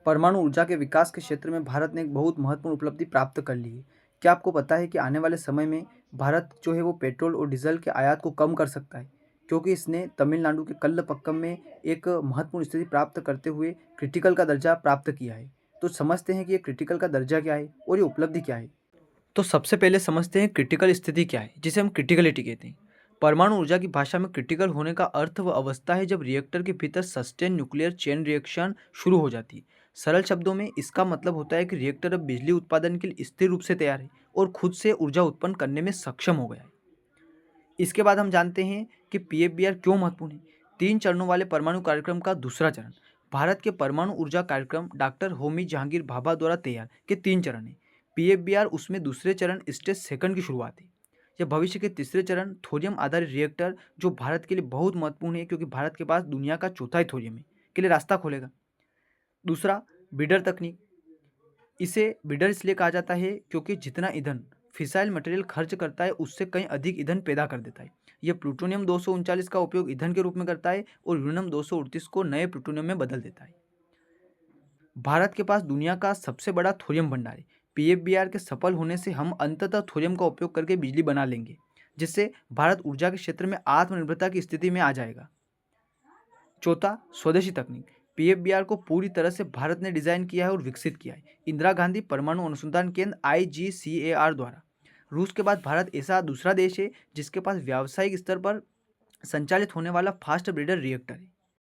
परमाणु ऊर्जा के विकास के क्षेत्र में भारत ने एक बहुत महत्वपूर्ण उपलब्धि प्राप्त कर ली है। क्या आपको पता है कि आने वाले समय में भारत जो है वो पेट्रोल और डीजल के आयात को कम कर सकता है? क्योंकि इसने तमिलनाडु के कल्लपक्कम में एक महत्वपूर्ण स्थिति प्राप्त करते हुए क्रिटिकल का दर्जा प्राप्त किया है। तो समझते हैं कि ये क्रिटिकल का दर्जा क्या है और ये उपलब्धि क्या है? तो सबसे पहले समझते हैं क्रिटिकल स्थिति क्या है, जिसे हम क्रिटिकलिटी कहते हैं। परमाणु ऊर्जा की भाषा में क्रिटिकल होने का अर्थ वह अवस्था है जब रिएक्टर के भीतर सस्टेन न्यूक्लियर चेन रिएक्शन शुरू हो जाती है। सरल शब्दों में इसका मतलब होता है कि रिएक्टर अब बिजली उत्पादन के लिए स्थिर रूप से तैयार है और खुद से ऊर्जा उत्पन्न करने में सक्षम हो गया है। इसके बाद हम जानते हैं कि पीएफबीआर क्यों महत्वपूर्ण है। 3 चरणों वाले परमाणु कार्यक्रम का दूसरा चरण। भारत के परमाणु ऊर्जा कार्यक्रम डॉक्टर होमी जहांगीर भाभा द्वारा तैयार के 3 चरण है। पीएफबीआर उसमें दूसरे चरण स्टेज सेकंड की शुरुआत है। यह भविष्य के तीसरे चरण थोरियम आधारित रिएक्टर जो भारत के लिए बहुत महत्वपूर्ण है, क्योंकि भारत के पास दुनिया का चौथा ही थोरियम है, के लिए रास्ता खोलेगा। दूसरा, बिडर तकनीक। इसे बिडर इसलिए कहा जाता है क्योंकि जितना ईंधन फिसाइल मटेरियल खर्च करता है उससे कहीं अधिक ईंधन पैदा कर देता है। यह प्लूटोनियम 239 का उपयोग ईंधन के रूप में करता है और यूरेनियम 238 को नए प्लूटोनियम में बदल देता है। भारत के पास दुनिया का सबसे बड़ा थोरियम भंडार है। पीएफबीआर के सफल होने से हम अंततः थोरियम का उपयोग करके बिजली बना लेंगे, जिससे भारत ऊर्जा के क्षेत्र में आत्मनिर्भरता की स्थिति में आ जाएगा। चौथा, स्वदेशी तकनीक। पीएफबीआर को पूरी तरह से भारत ने डिजाइन किया है और विकसित किया है, इंदिरा गांधी परमाणु अनुसंधान केंद्र आईजीसीएआर द्वारा। रूस के बाद भारत ऐसा दूसरा देश है जिसके पास व्यावसायिक स्तर पर संचालित होने वाला फास्ट ब्रीडर रिएक्टर है।